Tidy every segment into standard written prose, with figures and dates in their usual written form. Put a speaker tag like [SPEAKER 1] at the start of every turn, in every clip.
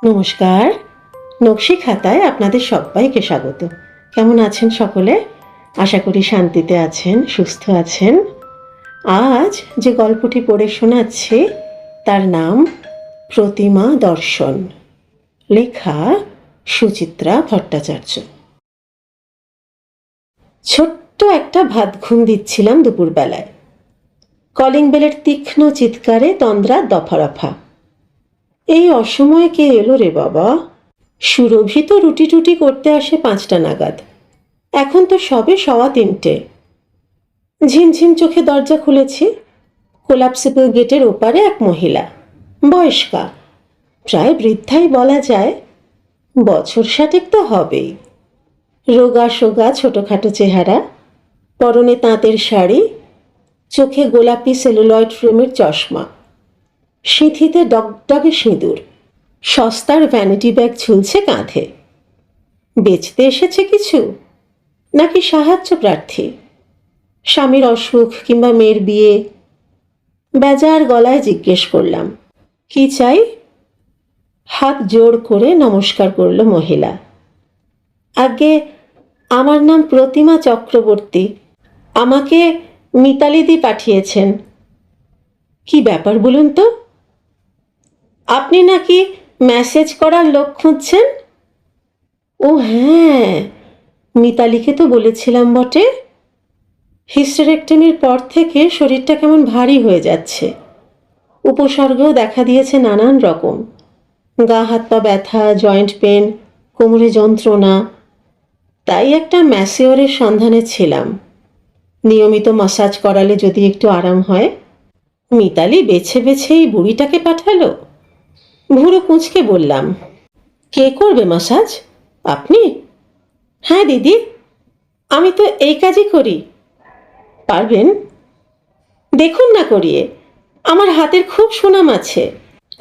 [SPEAKER 1] নমস্কার। নকশি খাতায় আপনাদের সবাইকে স্বাগত। কেমন আছেন সকলে? আশা করি শান্তিতে আছেন, সুস্থ আছেন। আজ যে গল্পটি পড়ে শোনাচ্ছি তার নাম প্রতিমা দর্শন, লেখা সুচিত্রা ভট্টাচার্য। ছোট্ট একটা ভাত ঘুম দিচ্ছিলাম দুপুরবেলায়। কলিং বেলের তীক্ষ্ণ চিৎকারে তন্দ্রা দফারফা। এই অসময়ে কে এলো রে বাবা? সুরভি তো রুটি টুটি করতে আসে 5টা নাগাদ। এখন তো সবে 3:15। ঝিমঝিম চোখে দরজা খুলেছি। কোলাপসিবল গেটের ওপারে এক মহিলা, বয়স্কা, প্রায় বৃদ্ধাই বলা যায়, বছর 60 তো হবেই। রোগা সোগা ছোটোখাটো চেহারা, পরনে তাঁতের শাড়ি, চোখে গোলাপি সেলুলয়েড ফ্রেমের চশমা, সিঁথিতে ডগডগে সিঁদুর, সস্তার ভ্যানিটি ব্যাগ ঝুলছে কাঁধে। বেচতে এসেছে কিছু, নাকি সাহায্য প্রার্থী? স্বামীর অসুখ কিংবা মেয়ের বিয়ে? বেজার গলায় জিজ্ঞেস করলাম, কি চাই? হাত জোড় করে নমস্কার করল মহিলা। আগে আমার নাম প্রতিমা চক্রবর্তী, আমাকে মিতালিদি পাঠিয়েছেন। কি ব্যাপার বলুন তো? আপনি নাকি মেসেজ করার লোক খুঁজছেন? ও হ্যাঁ, মিতালিকে তো বলেছিলাম বটে। হিস্টেরেক্টমির পর থেকে শরীরটা কেমন ভারী হয়ে যাচ্ছে। উপসর্গও দেখা দিয়েছে নানান রকম, গা হাত পা ব্যথা, জয়েন্ট পেন, কোমরে যন্ত্রণা। তাই একটা ম্যাসিওরের সন্ধানে ছিলাম। নিয়মিত মাসাজ করালে যদি একটু আরাম হয়। মিতালি বেছে বেছে এই বুড়িটাকে পাঠালো। ভুরু কুঁচকে বললাম, কে করবে মাসাজ? আপনি? হ্যাঁ দিদি, আমি তো এই কাজই করি। পারবেন? দেখুন না করিয়ে, আমার হাতের খুব সুনাম আছে।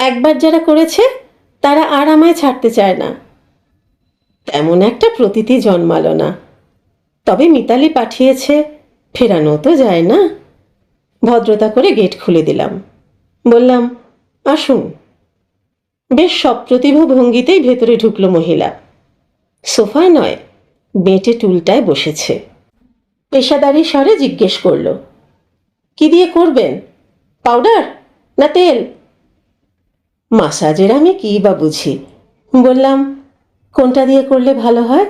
[SPEAKER 1] একবার যারা করেছে তারা আর আমায় ছাড়তে চায় না। তেমন একটা প্রতীতি জন্মালো না। তবে মিতালি পাঠিয়েছে, ফেরানো তো যায় না। ভদ্রতা করে গেট খুলে দিলাম। বললাম, আসুন। বেশ সপ্রতিভ ভঙ্গিতেই ভেতরে ঢুকলো মহিলা। সোফায় নয়, বেঁটে টুলটায় বসেছে। পেশাদারি স্বরে জিজ্ঞেস করল, কি দিয়ে করবেন? পাউডার না তেল? মাসাজের আমি কী বা বুঝি। বললাম, কোনটা দিয়ে করলে ভালো হয়?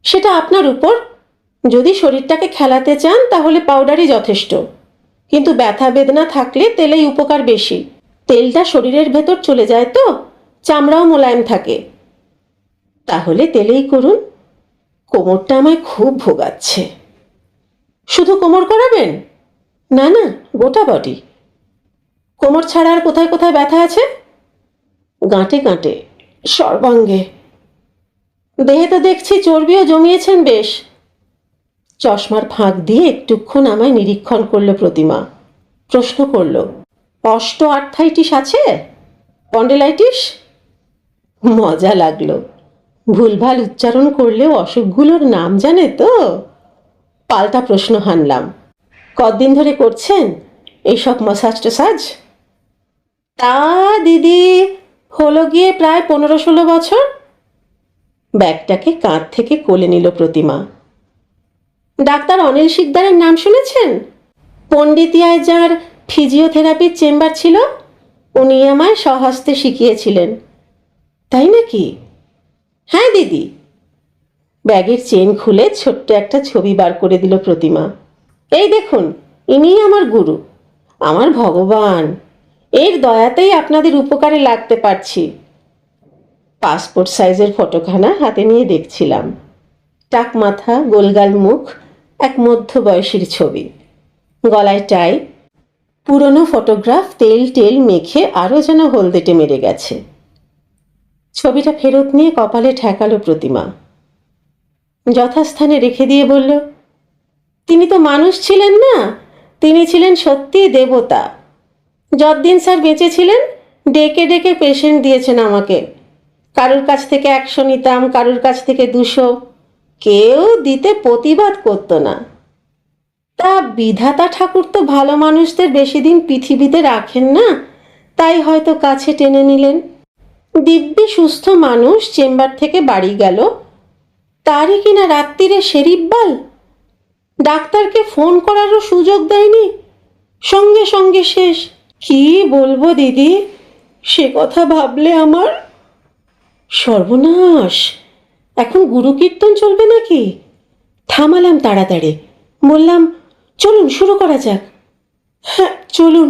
[SPEAKER 1] সেটা আপনার উপর। যদি শরীরটাকে খেলাতে চান তাহলে পাউডারই যথেষ্ট, কিন্তু ব্যথা বেদনা থাকলে তেলেই উপকার বেশি। তেলটা শরীরের ভেতর চলে যায় তো, চামড়াও মোলায়েম থাকে। তাহলে তেলেই করুন। কোমরটা আমায় খুব ভোগাচ্ছে। শুধু কোমর করাবেন? না না, গোটা বডি। কোমর ছাড়া আর কোথায় কোথায় ব্যথা আছে? গাঁটে গাঁটে, সর্বাঙ্গে। দেহে তো দেখছি চর্বিও জমিয়েছেন বেশ। চশমার ফাঁক দিয়ে একটুক্ষণ আমায় নিরীক্ষণ করল প্রতিমা। প্রশ্ন করল, অষ্ট আর্থাইটিস আছে? স্পন্ডিলাইটিস? মজা লাগলো। ভুলভাল উচ্চারণ করলেও অসুখগুলোর নাম জানে তো। পাল্টা প্রশ্ন হানলাম, কতদিন ধরে করছেন এইসব মাসাজ টাসাজ? তা দিদি, হলো গিয়ে প্রায় 15-16 বছর। ব্যাগটাকে কাঁধ থেকে কোলে নিল প্রতিমা। ডাক্তার অনিল শিকদারের নাম শুনেছেন? পণ্ডিতিয়ায় যার ফিজিওথেরাপির চেম্বার ছিল, উনি আমায় স্বহস্তে শিখিয়েছিলেন। তাই নাকি? হ্যাঁ দিদি। ব্যাগের চেন খুলে ছোট্ট একটা ছবি বার করে দিল প্রতিমা। এই দেখুন, ইনিই আমার গুরু, আমার ভগবান। এর দয়াতেই আপনাদের উপকারে লাগতে পারছি। পাসপোর্ট সাইজের ফটোখানা হাতে নিয়ে দেখছিলাম। টাক মাথা, গোলগাল মুখ, এক মধ্যবয়সীর ছবি, গলায় টাই। পুরনো ফটোগ্রাফ তেল টেল মেখে আরও যেন হলদেটে মেরে গেছে। ছবিটা ফেরত নিয়ে কপালে ঠেকালো প্রতিমা। যথাস্থানে রেখে দিয়ে বলল, তিনি তো মানুষ ছিলেন না, তিনি ছিলেন সত্যি দেবতা। যতদিন স্যার বেঁচে ছিলেন ডেকে ডেকে পেশেন্ট দিয়েছেন আমাকে। কারুর কাছ থেকে 100 নিতাম, কারুর কাছ থেকে 200। কেউ দিতে প্রতিবাদ করত না। তা বিধাতা ঠাকুর তো ভালো মানুষদের বেশি দিন পৃথিবীতে রাখেন না, তাই হয়তো কাছে টেনে নিলেন। দিব্যি সুস্থ মানুষ চেম্বার থেকে বাড়ি গেল, তারই কিনা রাত্রিরে শেরিফবাল। ডাক্তারকে ফোন করারও সুযোগ দেয়নি, সঙ্গে সঙ্গে শেষ। কি বলবো দিদি, সে কথা ভাবলে আমার সর্বনাশ। এখন গুরু কীর্তন চলবে নাকি? থামালাম তাড়াতাড়ি, বললাম চলুন শুরু করা যাক। হ্যাঁ চলুন।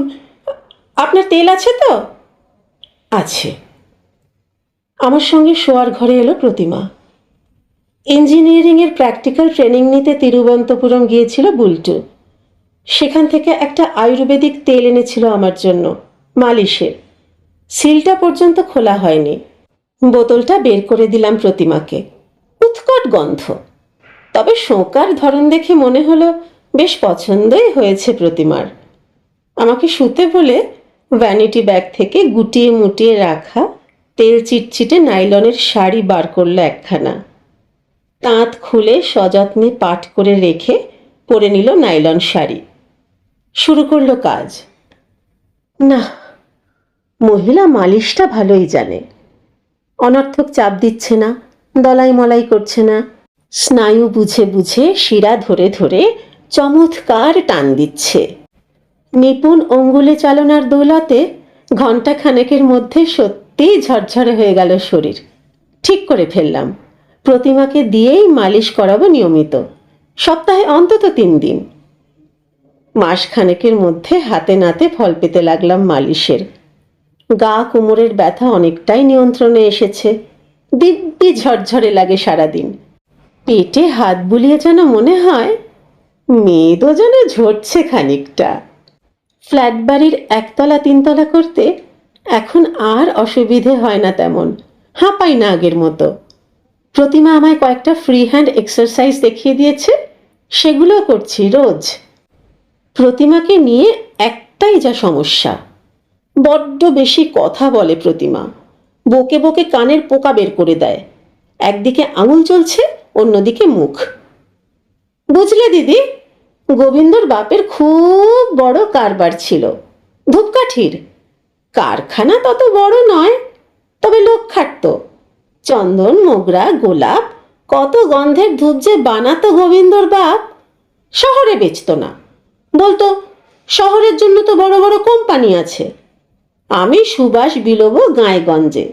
[SPEAKER 1] আপনার তেল আছে তো? আছে। আমার সঙ্গে শোয়ার ঘরে এলো প্রতিমা। ইঞ্জিনিয়ারিংয়ের প্র্যাকটিক্যাল ট্রেনিং নিতে তিরুবন্তপুরম গিয়েছিল বুলটু। সেখান থেকে একটা আয়ুর্বেদিক তেল এনেছিল আমার জন্য, মালিশের। সিলটা পর্যন্ত খোলা হয়নি। বোতলটা বের করে দিলাম প্রতিমাকে। উৎকট গন্ধ, তবে শোঁকার ধরন দেখে মনে হলো বেশ পছন্দই হয়েছে প্রতিমার। আমাকে শুতে বলে ভ্যানিটি ব্যাগ থেকে গুটিয়ে মুটিয়ে রাখা তেল চিটচিটে নাইলনের শাড়ি বার করলো একখানা। তাঁত খুলে সযত্নে পাট করে রেখে পরে নিল নাইলন শাড়ি। শুরু করলো কাজ। না, মহিলা মালিশটা ভালোই জানে। অনর্থক চাপ দিচ্ছে না, দলাই মলাই করছে না, স্নায়ু বুঝে বুঝে শিরা ধরে ধরে চমৎকার টান দিচ্ছে। নিপুণ অঙ্গুলে চালনার দৌলতে ঘণ্টাখানেকের মধ্যে সত্যিই ঝরঝরে হয়ে গেল শরীর। ঠিক করে ফেললাম, প্রতিমাকে দিয়েই মালিশ করাবো নিয়মিত, সপ্তাহে অন্তত 3 দিন। মাসখানেকের মধ্যে হাতে নাতে ফল পেতে লাগলাম মালিশের। গা কোমরের ব্যথা অনেকটাই নিয়ন্ত্রণে এসেছে। দিব্যি ঝরঝরে লাগে সারাদিন। পেটে হাত বুলিয়ে যেন মনে হয় মেদও যেন ঝরছে খানিকটা। ফ্ল্যাট বাড়ির 1 তলা 3 তলা করতে এখন আর অসুবিধে হয় না তেমন, হাঁপাই না আগের মতো। প্রতিমা আমায় কয়েকটা ফ্রি হ্যান্ড এক্সারসাইজ দেখিয়ে দিয়েছে, সেগুলো করছি রোজ। প্রতিমাকে নিয়ে একটাই যা সমস্যা, বড্ড বেশি কথা বলে প্রতিমা। বকে বকে কানের পোকা বের করে দেয়। একদিকে আঙুল চলছে, অন্যদিকে মুখ। বুঝলে দিদি, গোবিন্দর বাপের খুব বড় কারবার ছিল, ধূপকাঠির। কারখানা তত বড় নয়, তবে লোক খাটত। চন্দন, মোগরা, গোলাপ, কত গন্ধের ধূপ যে বানাতো গোবিন্দর বাপ। শহরে বেচত না, বলতো শহরের জন্য তো বড় বড় কোম্পানি আছে, আমি সুবাস বিলোবো গাঁয়েগঞ্জে।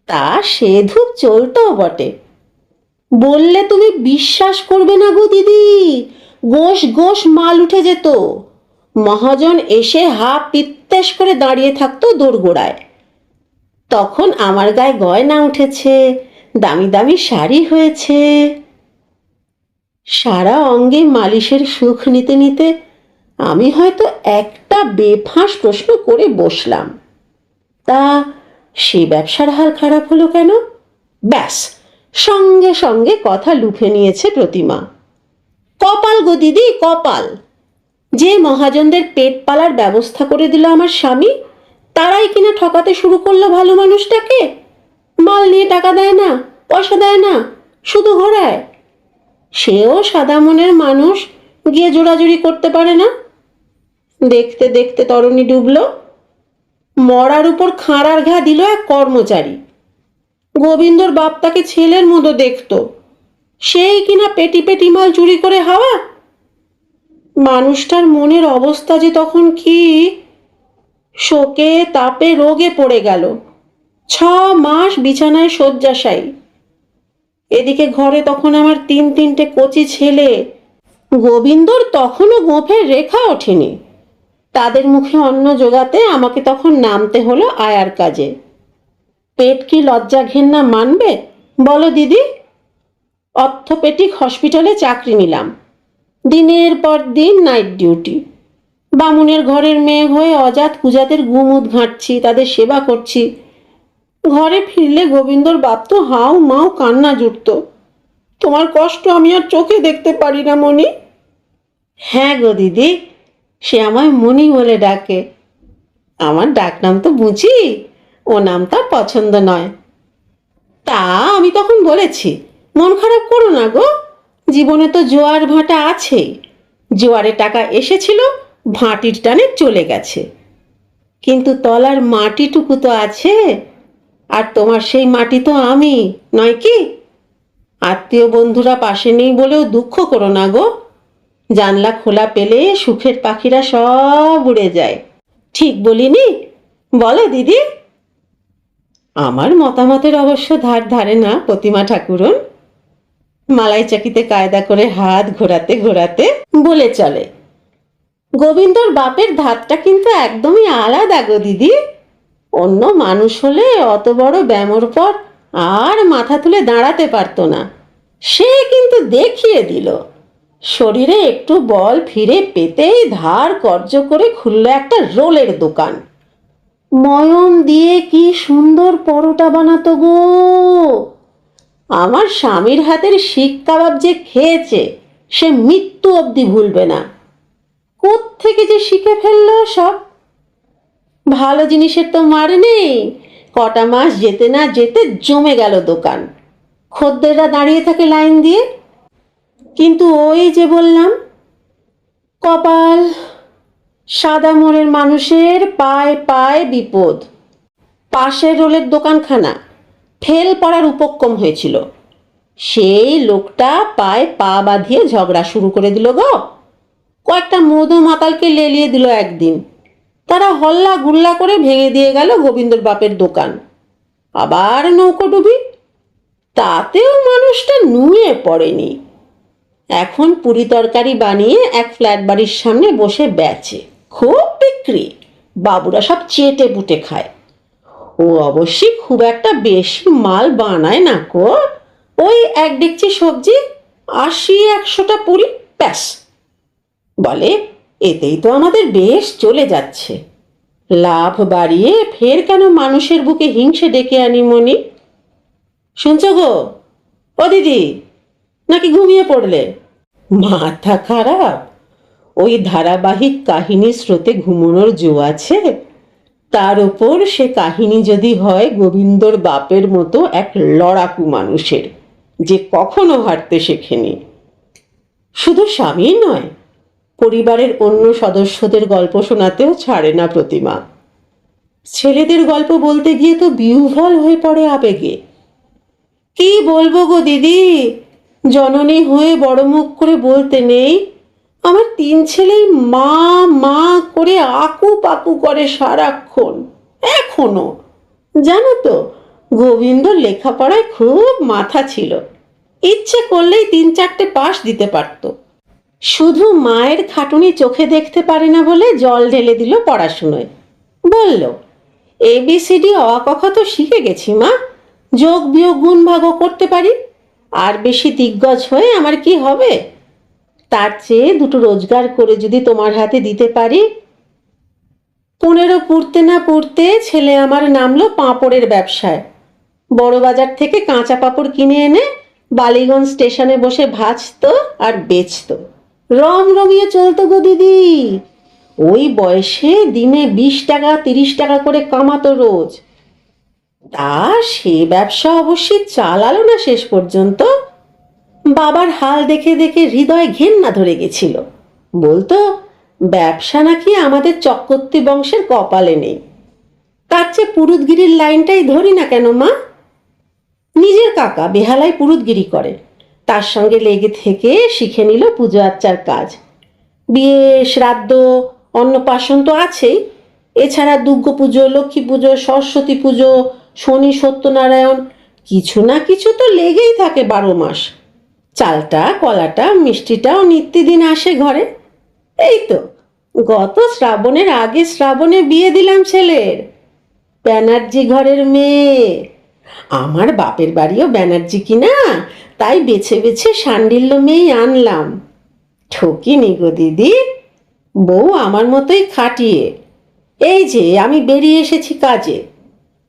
[SPEAKER 1] তা সে ধূপ চলতো বটে। বললে তুমি বিশ্বাস করবে না গো দিদি, গোশ গোশ মাল উঠে যেত। মহাজন এসে হা পিত্তেশ করে দাঁড়িয়ে থাকতো দোরগোড়ায়। তখন আমার গায়ে গয়না উঠেছে, দামি দামি শাড়ি হয়েছে। সারা অঙ্গে মালিশের সুখ নিতে নিতে আমি হয়তো একটা বেফাঁস প্রশ্ন করে বসলাম, তা সে ব্যবসার হাল খারাপ হলো কেন? ব্যাস, সঙ্গে সঙ্গে কথা লুফে নিয়েছে প্রতিমা। কপাল গো দিদি, কপাল। যে মহাজনদের পেট পালার ব্যবস্থা করে দিল আমার স্বামী, তারাই কিনা ঠকাতে শুরু করলো ভালো মানুষটাকে। মাল নিয়ে টাকা দেয় না, পয়সা দেয় না, শুধু ঘোরায়। সেও সাদা মনের মানুষ, গিয়ে জোড়াজুড়ি করতে পারে না। দেখতে দেখতে তরণী ডুবলো। মরার উপর খাঁড়ার ঘা দিল এক কর্মচারী। গোবিন্দর বাপ তাকে ছেলের মতো দেখত, সেই কিনা পেটি পেটি মাল চুরি করে হাওয়া। মানুষটার মনের অবস্থা যে তখন কি! শোকে তাপে রোগে পড়ে গেল। 6 মাস বিছানায় শয্যাশায়ী। এদিকে ঘরে তখন আমার 3-3টে কচি ছেলে। গোবিন্দর তখনও গোঁফের রেখা ওঠেনি। তাদের মুখে অন্ন জোগাতে আমাকে তখন নামতে হলো আয়ার কাজে। পেট কি লজ্জা ঘেন্না মানবে বলো দিদি? অর্থোপেডিক হসপিটালে চাকরি নিলাম। দিনের পর দিন নাইট ডিউটি। বামুনের ঘরের মেয়ে হয়ে অজাত কুজাতের গুমুদ ঘাঁটছি, তাদের সেবা করছি। ঘরে ফিরলে গোবিন্দর বাপ তো হাউ মাউ কান্না জুটত। তোমার কষ্ট আমি আর চোখে দেখতে পারি না মনি। হ্যাঁ গো দিদি, সে আমায় মনি বলে ডাকে। আমার ডাকনাম তো বুঝি, ও নাম তার পছন্দ নয়। তা আমি তখন বলেছি, মন খারাপ করো না গো, জীবনে তো জোয়ার ভাটা আছেই। জোয়ারে টাকা এসেছিল, ভাটির টানে চলে গেছে, কিন্তু তলার মাটিটুকু তো আছে। আর তোমার সেই মাটি তো আমি, নয় কি? আত্মীয় বন্ধুরা পাশে নেই বলেও দুঃখ করো না গো। জানলা খোলা পেলে সুখের পাখিরা সব উড়ে যায়। ঠিক বলিনি? বলো দিদি। আমার মতামতের অবশ্য ধার ধারে না প্রতিমা ঠাকুরন। মালাই চাকিতে কায়দা করে হাত ঘোরাতে ঘোরাতে বলে চলে, গোবিন্দর বাপের ধাতটা কিন্তু একদমই আলাদা গো দিদি। অন্য মানুষ হলে অত বড় ব্যামোর পর আর মাথা তুলে দাঁড়াতে পারতো না। সে কিন্তু দেখিয়ে দিল। শরীরে একটু বল ফিরে পেতেই ধার কর্জ করে খুলল একটা রোলের দোকান। ময়ম দিয়ে কি সুন্দর পরোটা বানাতো গো! আমার স্বামীর হাতের শিক কাবাব যে খেয়েছে সে মৃত্যু অবধি ভুলবে না। কোত্থেকে যে শিখে ফেললো সব। ভালো জিনিসের তো মার নেই। কটা মাস যেতে না যেতে জমে গেল দোকান। খদ্দেররা দাঁড়িয়ে থাকে লাইন দিয়ে। কিন্তু ওই যে বললাম, কপাল। সাদা মনের মানুষের পায়ে পায়ে বিপদ। পাশের রোলের দোকানখানা ফেল পড়ার উপক্রম হয়েছিল। সেই লোকটা পায়ে পা বাঁধিয়ে ঝগড়া শুরু করে দিল গো। কয়েকটা মধু মাতালকে লেলিয়ে দিল একদিন। তারা হল্লা গুল্লা করে ভেঙে দিয়ে গেল গোবিন্দর বাপের দোকান। আবার নৌকোডুবি। তাতেও মানুষটা নুয়ে পড়েনি। এখন পুরি তরকারি বানিয়ে এক ফ্ল্যাট বাড়ির সামনে বসে বেচে। খুব বিক্রি। বাবুরা সব চেটে পুটে খায়। ও অবশ্যই খুব একটা বেশি মাল বানায় না কো। ওই এক ডেকচি সবজি, 80-100টা পুরি, ব্যাস। বলে এতেই তো আমাদের বেশ চলে যাচ্ছে। লাভ বাড়িয়ে ফের কেন মানুষের বুকে হিংসে ডেকে আনি মনি? শুনছ গো ও দিদি, নাকি ঘুমিয়ে পড়লে? মাথা খারাপ? ওই ধারাবাহিক কাহিনী স্রোতে ঘুমোনোর জো আছে। তার ওপর সে কাহিনী যদি হয় গোবিন্দর বাপের মতো এক লড়াকু মানুষের, যে কখনো হারতে শেখেনি। শুধু স্বামী নয়, পরিবারের অন্য সদস্যদের গল্প শোনাতেও ছাড়ে না প্রতিমা। ছেলেদের গল্প বলতে গিয়ে তো বিহ্বল হয়ে পড়ে আবেগে। কি বলবো গো দিদি, জননী হয়ে বড় মুখ করে বলতে নেই। আমার 3 ছেলেই মা মা করে আকু পাকু করে সারাক্ষণ এখনো। জানো তো, গোবিন্দ লেখাপড়ায় খুব মাথা ছিল। ইচ্ছে করলেই 3-4টে পাশ দিতে পারত। শুধু মায়ের খাটুনি চোখে দেখতে পারে না বলে জল ঢেলে দিল পড়াশুনোয়। বলল, ABCD অ আ ক খ তো শিখে গেছি মা, যোগ বিয়োগ গুণ ভাগও করতে পারি। আর বেশি দিগ্গজ হয়ে আমার কি হবে? তার চেয়ে 2টো রোজগার করে যদি তোমার হাতে দিতে পারি। 15 পুড়তে না পুড়তে ছেলে আমার নামলো পাঁপড়ের ব্যবসায়। বড় বাজার থেকে কাঁচা পাঁপড় কিনে এনে বালিগঞ্জ স্টেশনে বসে ভাজতো আর বেচতো। রমরমিয়ে চলতো গো দিদি। ওই বয়সে দিনে 20 টাকা 30 টাকা করে কামাতো রোজ। তা সে ব্যবসা অবশ্যই চালালো না শেষ পর্যন্ত। বাবার হাল দেখে দেখে হৃদয় ঘেন্না ধরে গেছিল। বলতো ব্যবসা নাকি আমাদের চক্রবর্তী বংশের কপালে নেই। তার চেয়ে পুরুতগিরির লাইনটাই ধরি না কেন মা? নিজের কাকা বেহালায় পুরুতগিরি করে, তার সঙ্গে লেগে থেকে শিখে নিল পুজো আচ্চার কাজ। বিয়ে শ্রাদ্ধ অন্নপ্রাশন তো আছেই। এছাড়া দুর্গা পুজো, লক্ষ্মী পুজো, সরস্বতী পুজো, শনি সত্যনারায়ণ, কিছু না কিছু তো লেগেই থাকে 12 মাস। চালটা কলাটা মিষ্টিটাও নিত্যদিন আসে ঘরে। এই তো গত শ্রাবণের আগে শ্রাবণে বিয়ে দিলাম ছেলের। ব্যানার্জি ঘরের মেয়ে। আমার বাপের বাড়িও ব্যানার্জি কিনা, তাই বেছে বেছে শাণ্ডিল্য মেয়েই আনলাম। ঠকিনি গো দিদি। বউ আমার মতোই খাটিয়ে। এই যে আমি বেরিয়ে এসেছি কাজে,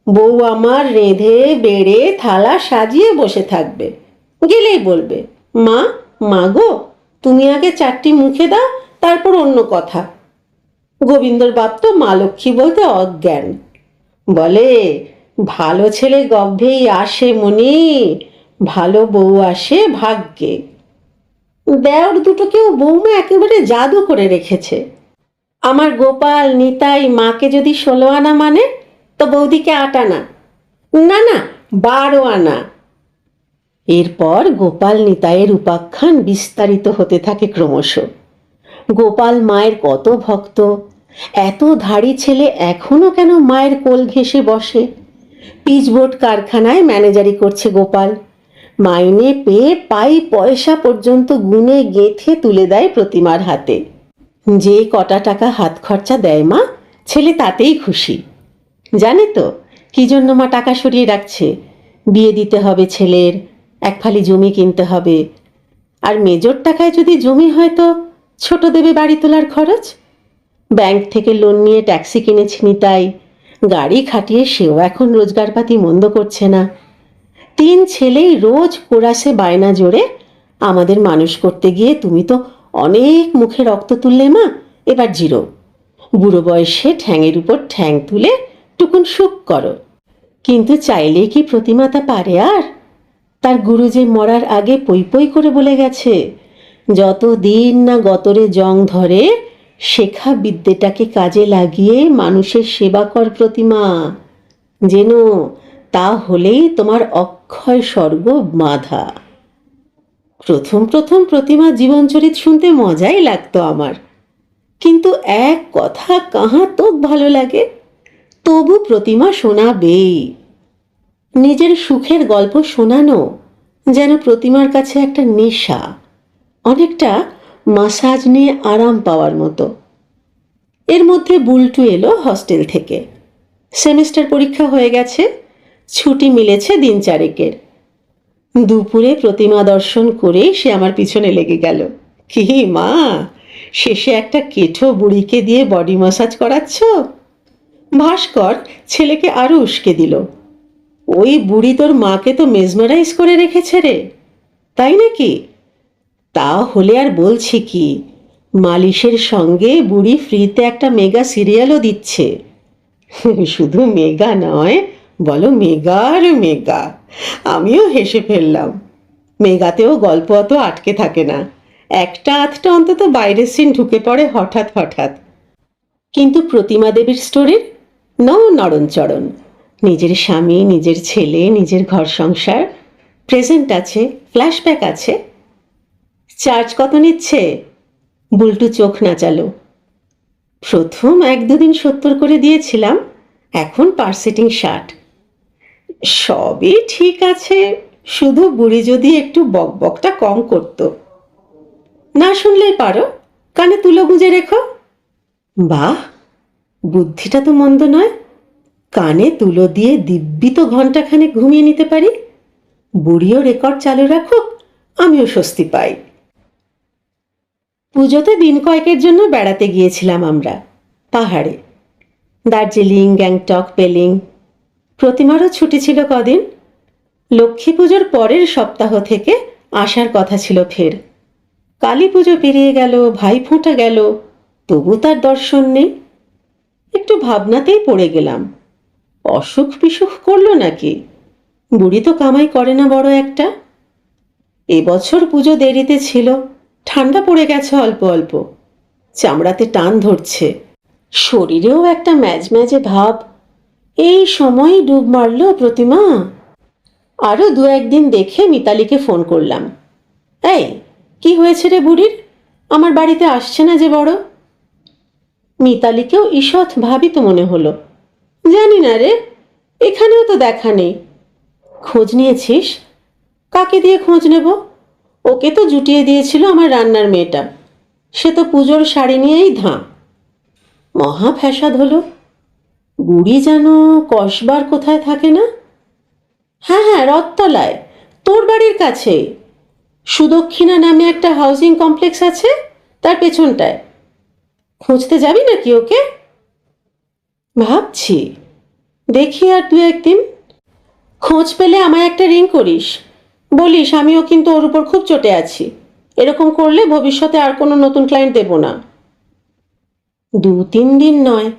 [SPEAKER 1] বউ আমার রেঁধে বেড়ে থালা সাজিয়ে বসে থাকবে। গেলেই বলবে, মা মা গো, তুমি আগে 4টি মুখে দাও, তারপর অন্য কথা। গোবিন্দর বাপ তো মা লক্ষ্মী বলতে অজ্ঞান। বলে, ভালো ছেলে গর্ভেই আসে মনি, ভালো বউ আসে ভাগ্যে। দেওর দুটোকেও বৌমা একেবারে জাদু করে রেখেছে। আমার গোপাল নিতাই মাকে যদি 16 আনা মানে, তো বৌদিকে 8 আনা। না না, 12 আনা। এরপর গোপাল নিতাইয়ের উপাখ্যান বিস্তারিত হতে থাকে ক্রমশ। গোপাল মায়ের কত ভক্ত, এত ধাড়ি ছেলে এখনো কেন মায়ের কোল ঘেঁষে বসে। পিচবোর্ড কারখানায় ম্যানেজারি করছে গোপাল, মাইনে পেয়ে পাই পয়সা পর্যন্ত গুনে গেঁথে তুলে দেয় প্রতিমার হাতে। যে কটা টাকা হাত খরচা দেয় মা, ছেলে তাতেই খুশি। জানে তো কি জন্য মা টাকা সরিয়ে রাখছে? বিয়ে দিতে হবে ছেলের, এক ফালি জমি কিনতে হবে। আর মেজর টাকায় যদি জমি হয় তো ছোট দেবে বাড়ি তোলার খরচ। ব্যাংক থেকে লোন নিয়ে ট্যাক্সি কিনেছি নিতাই, গাড়ি খাটিয়ে সেও এখন রোজগারপাতি মন্দ করছে না। 3 ছেলেই রোজ কোরাসে বায়না জোরে, আমাদের মানুষ করতে গিয়ে তুমি তো অনেক মুখে রক্ত তুললে মা, এবার জিরো। বুড়ো বয়সে ঠ্যাঙের উপর ঠ্যাং তুলে টুকুন সুখ করো। কিন্তু চাইলেই কি প্রতিমা তা পারে? আর তার গুরু যে মরার আগে পই পই করে বলে গেছে, যত দিন না গতরে জং ধরে শেখা বিদ্যেটাকে কাজে লাগিয়ে মানুষের সেবা কর প্রতিমা, যেন তা হলেই তোমার অক্ষয় স্বর্গ বাঁধা। প্রথম প্রথম প্রতিমা জীবনচরিত শুনতে মজাই লাগতো আমার, কিন্তু এক কথা কাহা তো ভালো লাগে, তবু প্রতিমা শোনাবেই। নিজের সুখের গল্প শোনানো যেন প্রতিমার কাছে একটা নেশা, অনেকটা মাসাজ নিয়ে আরাম পাওয়ার মতো। এর মধ্যে বুলটু এলো হস্টেল থেকে। সেমিস্টার পরীক্ষা হয়ে গেছে, ছুটি মিলেছে দিন 4 দুপুরে প্রতিমা দর্শন করে সে আমার পিছনে লেগে গেল। কি মা, শেষে একটা কেঠো বুড়িকে দিয়ে বডি ম্যাসাজ করাচ্ছ? ভাস্কর ছেলেকে আরো উস্কে দিল। ওই বুড়ি তোর মাকে তো মেজমারাইজ করে রেখেছে রে। তাই নাকি? তা হলে আর বলছি কি, মালিশের সঙ্গে বুড়ি ফ্রিতে একটা মেগা সিরিয়ালও দিচ্ছে। শুধু মেগা নয়, বলো মেগার মেগা। আমিও হেসে ফেললাম। মেগাতেও গল্প অত আটকে থাকে না, একটা আধটা অন্তত বাইরের সিন ঢুকে পড়ে হঠাৎ হঠাৎ। কিন্তু প্রতিমা দেবীর স্টোরির নড়নচড়ন, নিজের স্বামী, নিজের ছেলে, নিজের ঘর সংসার, প্রেজেন্ট আছে, ফ্ল্যাশব্যাক আছে। চার্জ কত নিচ্ছে? বুলটু চোখ নাচালো। প্রথম 1-2 দিন 70 করে দিয়েছিলাম, এখন পার সিটিং 60। সবই ঠিক আছে, শুধু বুড়ি যদি একটু বকবকটা কম করতো। না শুনলেই পারো, কানে তুলো গুঁজে রেখো। বাহ, বুদ্ধিটা তো মন্দ নয়। কানে তুলো দিয়ে দিব্যি তো ঘণ্টাখানেক ঘুমিয়ে নিতে পারি। বুড়িও রেকর্ড চালু রাখুক, আমিও স্বস্তি পাই। পুজোতে দিন কয়েকের জন্য বেড়াতে গিয়েছিলাম আমরা পাহাড়ে, দার্জিলিং, গ্যাংটক, পেলিং। প্রতিমারও ছুটি ছিল কদিন। লক্ষ্মী পুজোর পরের সপ্তাহ থেকে আসার কথা ছিল ফের। কালী পুজো পেরিয়ে গেল, ভাইফোঁটা গেল, তবু তার দর্শন নেই। একটু ভাবনাতেই পড়ে গেলাম, অসুখ বিসুখ করলো নাকি? বুড়ি তো কামাই করে না বড় একটা। এবছর পুজো দেরিতে ছিল, ঠান্ডা পড়ে গেছে অল্প অল্প, চামড়াতে টান ধরছে, শরীরেও একটা ম্যাজম্যাজে ভাব। এই সময় ডুব মারল প্রতিমা। আরও 2-1 দিন দেখে মিতালিকে ফোন করলাম। এই, কি হয়েছে রে বুড়ির? আমার বাড়িতে আসছে না যে বড়। মিতালিকেও ঈষৎ ভাবিত মনে হলো। জানি না রে, এখানেও তো দেখা নেই। খোঁজ নিয়েছিস? কাকে দিয়ে খোঁজ নেব? ওকে তো জুটিয়ে দিয়েছিল আমার রান্নার মেয়েটা, সে তো পুজোর শাড়ি নিয়েই ধাঁ। মহা ফ্যাসাদ হলো। বুড়ি যেন কসবার কোথায় থাকে না? হ্যাঁ হ্যাঁ, রথতলায়, তোর বাড়ির কাছে। সুদক্ষিণা নামে একটা হাউজিং কমপ্লেক্স আছে, তার পেছনটায়। খুঁজতে যাবি নাকি ওকে? ভাবছি, দেখি আর 2-1 দিন। খোঁজ পেলে আমায় একটা রিং করিস, বলিস আমিও কিন্তু ওর উপর খুব চটে আছি, এরকম করলে ভবিষ্যতে আর কোনো নতুন ক্লায়েন্ট দেব না। 2-3 দিন নয়,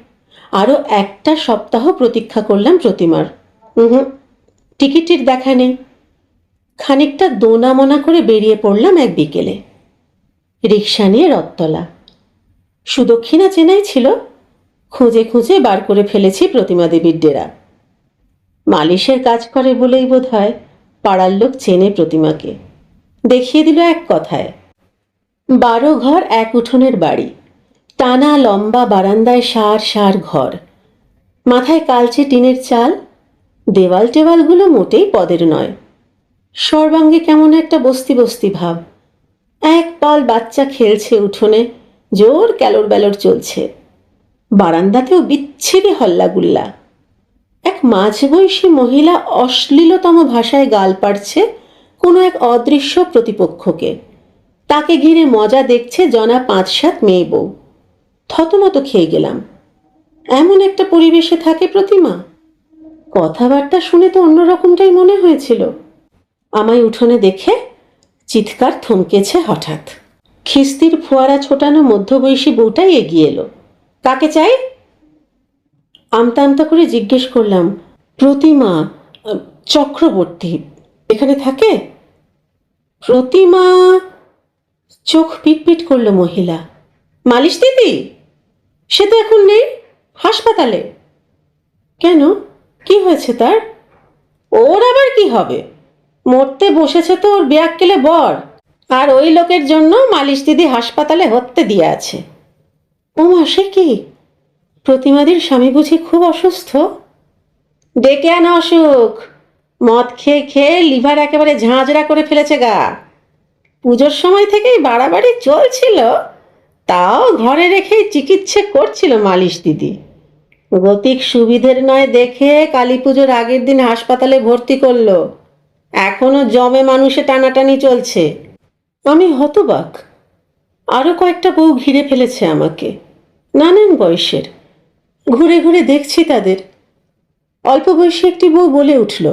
[SPEAKER 1] আরও একটা সপ্তাহ প্রতীক্ষা করলাম প্রতিমার। টিকিটের দেখা নেই। খানিকটা দোনা মনা করে বেরিয়ে পড়লাম এক বিকেলে, রিক্সা নিয়ে রথতলা। সুদক্ষিণা চেনাই ছিল, খুঁজে খুঁজে বার করে ফেলেছি প্রতিমা দেবীর ডেরা। মালিশের কাজ করে বলেই বোধহয় পাড়ার লোক চেনে প্রতিমাকে। দেখিয়ে দিল এক কথায়। 12 ঘর এক উঠোনের বাড়ি, টানা লম্বা বারান্দায় সার সার ঘর, মাথায় কালচে টিনের চাল, দেওয়াল টেওয়ালগুলো মোটেই পদের নয়। সর্বাঙ্গে কেমন একটা বস্তি বস্তি ভাব। এক পাল বাচ্চা খেলছে উঠোনে, জোর ক্যালোর ব্যালোর চলছে। বারান্দাতেও বিচ্ছিরি হল্লাগুল্লা। এক মাঝবয়সী মহিলা অশ্লীলতম ভাষায় গাল পাড়ছে কোনো এক অদৃশ্য প্রতিপক্ষকে। তাকে ঘিরে মজা দেখছে জনা 5-7 মেয়ে বউ। থতমত খেয়ে গেলাম। এমন একটা পরিবেশে থাকে প্রতিমা? কথাবার্তা শুনে তো অন্যরকমটাই মনে হয়েছিল। আমায় উঠোনে দেখে চিৎকার থমকেছে হঠাৎ। খিস্তির ফোয়ারা ছোটানো মধ্যবয়সী বউটাই এগিয়ে এলো। কাকে চাই? আমতা আমতা করে জিজ্ঞেস করলাম। প্রতিমা চক্রবর্তী এখানে থাকে? প্রতিমা চোখ পিটপিট করলো মহিলা। মালিশ দিদি? সে তো এখন নেই, হাসপাতালে। কেন, কি হয়েছে তার? ওর আবার কি হবে, মরতে বসেছে তো ওর বেয়াক্কেলে বর, আর ওই লোকের জন্য মালিশ দিদি হাসপাতালে হত্যে দিয়ে আছে। ও মা, সে কি? প্রতিমাদির স্বামী বুঝি খুব অসুস্থ? ডেকে আনা অসুখ, মদ খেয়ে খেয়ে লিভার একেবারে ঝাঁঝরা করে ফেলেছে গা। পুজোর সময় থেকেই বাড়াবাড়ি চলছিল, তাও ঘরে রেখেই চিকিৎসা করছিল মালিশ দিদি। গতিক সুবিধের নয় দেখে কালী পুজোর আগের দিন হাসপাতালে ভর্তি করলো। এখনো জমে মানুষে টানাটানি চলছে। আমি হতবাক। আরও কয়েকটা বউ ঘিরে ফেলেছে আমাকে, নানান বয়সের। ঘুরে ঘুরে দেখছি তাদের। অল্প বয়সী একটি বউ বলে উঠল,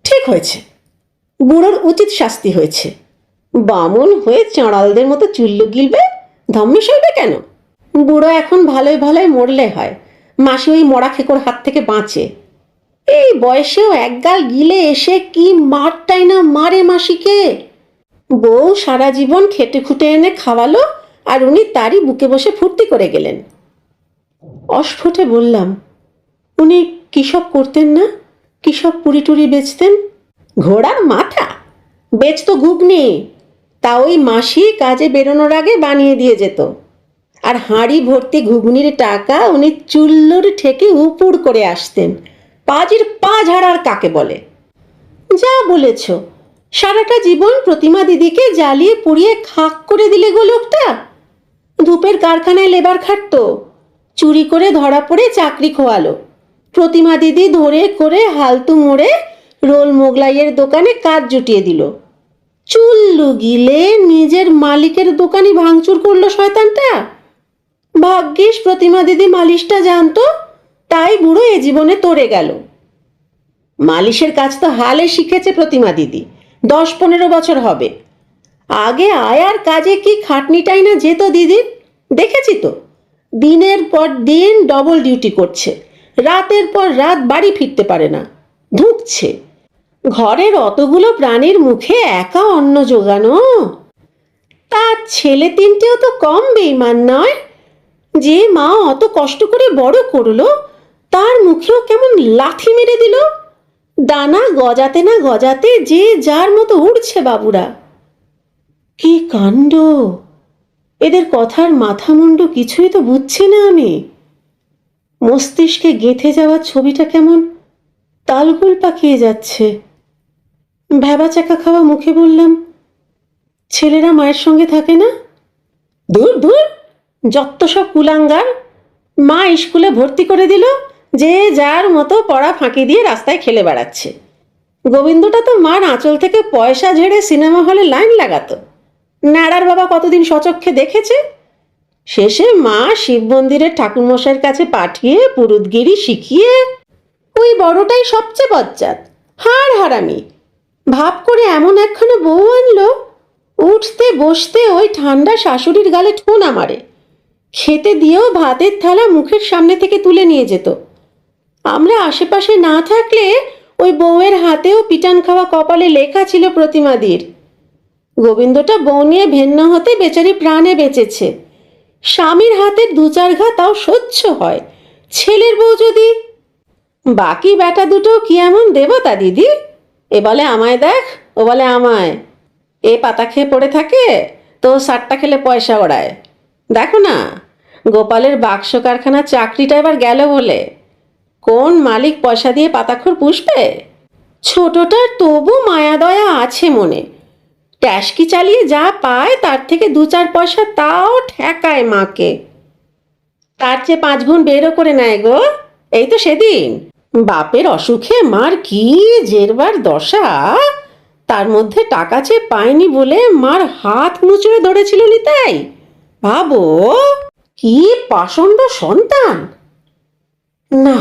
[SPEAKER 1] ঠিক হয়েছে, বুড়োর উচিত শাস্তি হয়েছে। বামুন হয়ে চাঁড়ালদের মতো চুল্লু গিলবে, ধম্মে সইবে কেন? বুড়ো এখন ভালোই ভালোই মরলে হয়, মাসি ওই মরা খেকোর হাত থেকে বাঁচে। এই বয়সেও একগাল গিলে এসে কি মারটাই না মারে মাসিকে। বউ সারা জীবন খেটে খুঁটে এনে খাওয়ালো, আর উনি তারই বুকে বসে ফুর্তি করে গেলেন। অস্ফুটে বললাম, উনি কী সব করতেন না? কী সব পুরি টুরি বেচতেন? ঘোড়ার মাথা বেচত ঘুগনি, তা ওই মাসি কাজে বেরোনোর আগে বানিয়ে দিয়ে যেত। আর হাঁড়ি ভর্তি ঘুগনির টাকা উনি চুল্লুর ঠেকে উপুড় করে আসতেন। পাজির পা ঝাড়ার কাকে বলে? যা বলেছ, সারাটা জীবন প্রতিমা দিদিকে জ্বালিয়ে পুড়িয়ে খাক করে দিলে গো লোকটা। ধূপের কারখানায় লেবার খাটতো, চুরি করে ধরা পড়ে চাকরি খোয়ালো। প্রতিমা দিদি ধরে করে হালতু মোড়ে রোল মোগলাইয়ের দোকানে কাজ জুটিয়ে দিল। চুল্লু গিলে নিজের মালিকের দোকানই ভাঙচুর করলো শয়তানটা। ভাগ্যিস প্রতিমা দিদি মালিশটা জানতো, তাই বুড়ো এ জীবনে তরে গেল। মালিশের কাজ তো হালে শিখেছে প্রতিমা দিদি, 10-15 বছর হবে। আগে আয়ার কাজে কি খাটনিটাই না যেত দিদির, দেখেছি তো। দিনের পর দিন ডবল ডিউটি করছে, রাতের পর রাত বাড়ি ফিরতে পারে না, ধুঁকছে। ঘরের অতগুলো প্রাণীর মুখে একা অন্ন জোগানো। তার ছেলে 3টেও তো কম বেইমান নয়। যে মা অত কষ্ট করে বড় করলো, তার মুখেও কেমন লাথি মেরে দিল। দানা গজাতে না গজাতে যে যার মতো উড়ছে বাবুরা। কি কাণ্ড! এদের কথার মাথা মুন্ডু কিছুই তো বুঝছি না আমি। মস্তিষ্কে গেঁথে যাওয়া ছবিটা কেমন তালগোল পাকিয়ে যাচ্ছে। ভ্যাবা চাকা খাওয়া মুখে বললাম, ছেলেরা মায়ের সঙ্গে থাকে না? দূর দূর, যত সব কুলাঙ্গার। মা স্কুলে ভর্তি করে দিল, যে যার মতো পড়া ফাঁকি দিয়ে রাস্তায় খেলে বেড়াচ্ছে। গোবিন্দটা তো মার আঁচল থেকে পয়সা ঝেড়ে সিনেমা হলে লাইন লাগাতো। নাড়ার বাবা কতদিন সচক্ষে দেখেছে। শেষে মা শিব মন্দিরের ঠাকুরমশাইয়ের কাছে পাঠিয়ে পুরুতগিরি শিখিয়ে ওই বড়টাই সবচেয়ে বজ্জাত, হাড় হারামি। ভাব করে এমন একখানা বউ আনলো, উঠতে বসতে ওই ঠান্ডা শাশুড়ির গালে ঠোনা মারে। খেতে দিয়েও ভাতের থালা মুখের সামনে থেকে তুলে নিয়ে যেত। আমরা আশেপাশে না থাকলে ওই বউয়ের হাতেও পিটান খাওয়া কপালে লেখা ছিল প্রতিমাদির। গোবিন্দটা বউ নিয়ে ভিন্ন হতে বেচারি প্রাণে বেঁচেছে। স্বামীর হাতের 2-4 ঘা তাও সহ্য হয়, ছেলের বউ যদি। বাকি বেটা দুটো কি এমন দেবতা দিদি? এ বলে আমায় দেখ, ও বলে আমায়। এ পাতা খেয়ে পড়ে থাকে, তো সারটা খেলে পয়সা ওড়ায়। দেখো না, গোপালের বাক্স কারখানার চাকরিটা এবার গেল বলে কোন মালিক পয়সা দিয়ে পাতাখোর পুষবে? ছোটটার তবু মায়া দয়া আছে মনে, ট্যাস্কি চালিয়ে যা পায় তার থেকে 2-4 পয়সা তাও ঠেকায় মাকে। তার চেয়ে 5 গুণ বেরও করে নেয় গো। এই তো সেদিন বাপের অসুখে মার কি জেরবার দশা, তার মধ্যে টাকা চেয়ে পায়নি বলে মার হাত মুচড়ে ধরেছিল নিতাই। ভাবো কি পাষণ্ড সন্তান। না,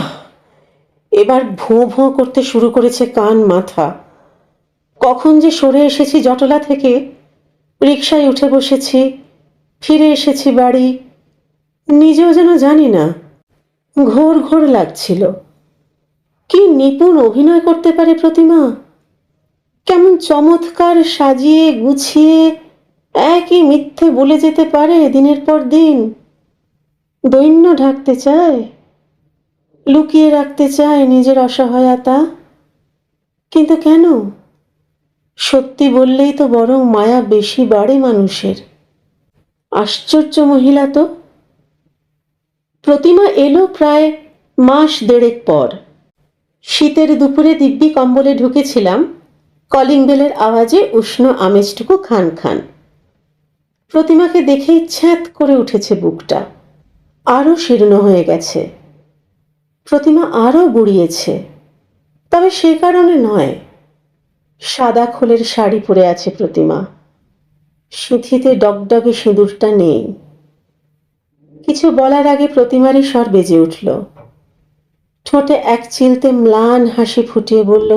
[SPEAKER 1] এবার ভোঁ ভোঁ করতে শুরু করেছে কান মাথা। কখন যে সরে এসেছি জটলা থেকে, রিকশায় উঠে বসেছি, ফিরে এসেছি বাড়ি, নিজেও যেন জানি না। ঘোর ঘোর লাগছিল। কি নিপুণ অভিনয় করতে পারে প্রতিমা, কেমন চমৎকার সাজিয়ে গুছিয়ে একই মিথ্যে বলে যেতে পারে দিনের পর দিন। দৈন্য ঢাকতে চায়, লুকিয়ে রাখতে চায় নিজের অসহায়তা, কিন্তু কেন? সত্যি বললেই তো বরং মায়া বেশি বাড়ে মানুষের। আশ্চর্য মহিলা তো। প্রতিমা এলো প্রায় 1.5 মাস পর। শীতের দুপুরে দিব্যি কম্বলে ঢুকেছিলাম, কলিং বেলের আওয়াজে উষ্ণ আমেজটুকু খান খান। প্রতিমাকে দেখেই ছ্যাঁত করে উঠেছে বুকটা, আরও শীর্ণ হয়ে গেছে। প্রতিমা আরও বুড়িয়েছে, তবে সে কারণে নয়। সাদা খোলের শাড়ি পরে আছে প্রতিমা, সিঁথিতে ডগডগে সিঁদুরটা নেই। কিছু বলার আগে প্রতিমারই স্বর বেজে উঠল। ঠোঁটে এক চিলতে ম্লান হাসি ফুটিয়ে বলল,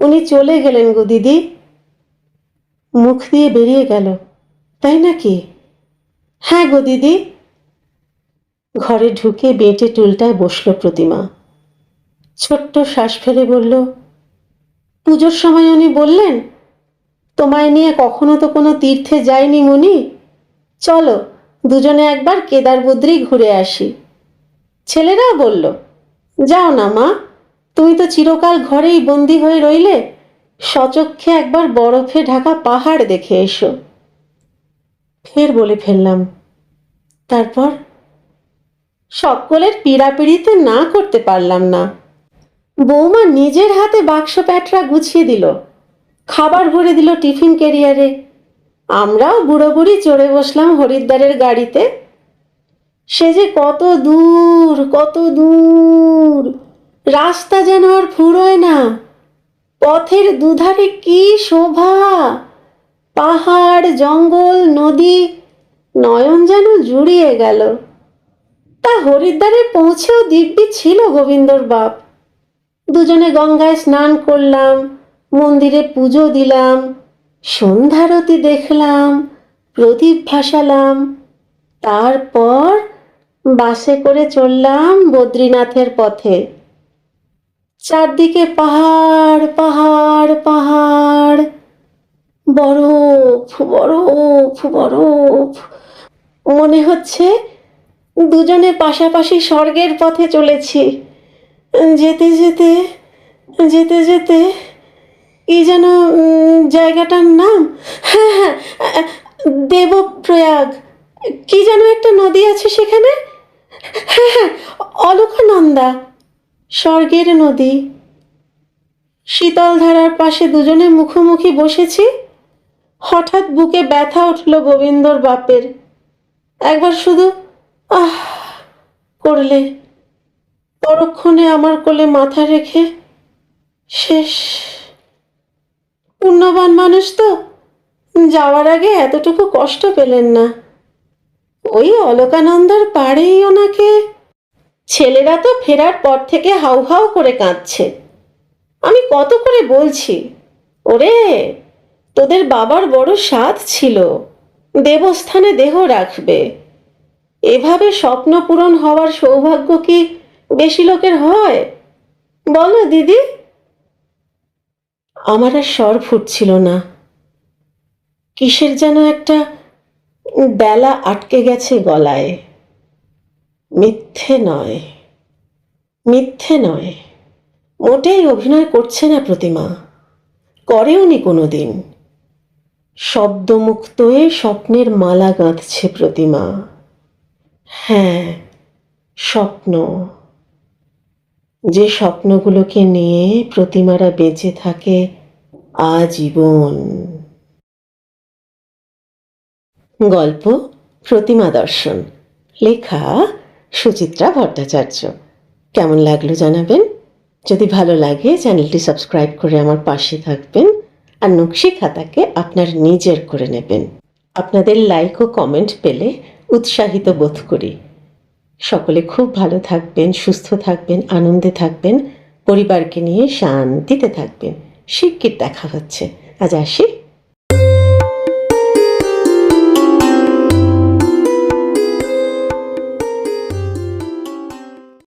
[SPEAKER 1] উনি চলে গেলেন গো দিদি। মুখ দিয়ে বেরিয়ে গেল, তাই নাকি? হ্যাঁ গো দিদি। ঘরে ঢুকে বেঁটে টুলটায় বসল প্রতিমা। ছোট্ট শ্বাস ফেলে বলল, পুজোর সময় উনি বললেন, তোমায় নিয়ে কখনো তো কোনো তীর্থে যায়নি মনি, চলো দুজনে একবার কেদারবদ্রী ঘুরে আসি। ছেলেরাও বলল, যাও না মা, তুমি তো চিরকাল ঘরেই বন্দি হয়ে রইলে, সচক্ষে একবার বরফে ঢাকা পাহাড় দেখে এসো। ফের বলে ফেললাম, তারপর? সকলের পীড়াপিড়িতে না করতে পারলাম না। বৌমা নিজের হাতে বাক্স প্যাটরা গুছিয়ে দিল, খাবার ভরে দিল টিফিন ক্যারিয়ারে। আমরাও বুড়ো বুড়ি চড়ে বসলাম হরিদ্বারের গাড়িতে। সে যে কত দূর কত দূর, রাস্তা যেন আর ফুরোয় না। পথের দুধারে কি শোভা, পাহাড় জঙ্গল নদী, নয়ন যেন জুড়িয়ে গেল। তা হরিদ্বারে পৌঁছেও দিব্যি ছিল গোবিন্দর বাপ। দুজনে গঙ্গায় স্নান করলাম, মন্দিরে পুজো দিলাম, সন্ধ্যারতি দেখলাম, প্রদীপ ভাসালাম। তারপর বাসে করে চললাম বদ্রীনাথের পথে। চারদিকে পাহাড় পাহাড় পাহাড়, বরফ বরফ বরফ। মনে হচ্ছে দুজনে পাশাপাশি স্বর্গের পথে চলেছি। যেতে যেতে যেতে যেতে কি যেন জায়গাটার নাম, হ্যাঁ হ্যাঁ, দেবপ্রয়াগ, কি যেন একটা নদী আছে সেখানে। হ্যাঁ হ্যাঁ, অলকানন্দা, স্বর্গের নদী। শীতল ধারার পাশে দুজনে মুখোমুখি বসেছি। হঠাৎ বুকে ব্যথা উঠল গোবিন্দর বাপের। একবার শুধু আহ করলে, পরক্ষণে আমার কোলে মাথা রেখে শেষ। পুণ্যবান মানুষ তো, যাওয়ার আগে এতটুকু কষ্ট পেলেন না। ওই অলকানন্দার পাড়েই ওনাকে। ছেলেরা তো ফেরার পর থেকে হাউ হাউ করে কাঁদছে। আমি কত করে বলছি, ওরে তোদের বাবার বড় সাধ ছিল, দেবস্থানে দেহ রাখবে। এভাবে স্বপ্ন পূরণ হওয়ার সৌভাগ্য কি বেশি লোকের হয় বলো দিদি? আমার আর স্বর ফুটছিল না। কিসের যেন একটা বেলা আটকে গেছে গলায়। মিথ্যে নয়, মিথ্যে নয়, মোটেই অভিনয় করছে না প্রতিমা, করেওনি কোনো দিন। শব্দমুক্তয়ে স্বপ্নের মালা গাঁথছে প্রতিমা। হ্যাঁ, স্বপ্ন, যে স্বপ্নগুলোকে নিয়ে প্রতিমারা বেঁচে থাকে আজীবন। গল্প প্রতিমা দর্শন, লেখা সুচিত্রা ভট্টাচার্য। কেমন লাগলো জানাবেন। যদি ভালো লাগে চ্যানেলটি সাবস্ক্রাইব করে আমার পাশে থাকবেন আর নকশি খাতাকে আপনার নিজের করে নেবেন। আপনাদের লাইক ও কমেন্ট পেলে উৎসাহিত বোধ করি। সকলে খুব ভালো থাকবেন, সুস্থ থাকবেন, আনন্দে থাকবেন, পরিবারকে নিয়ে শান্তিতে থাকবেন। শিগগির দেখা হচ্ছে। আজ আসি।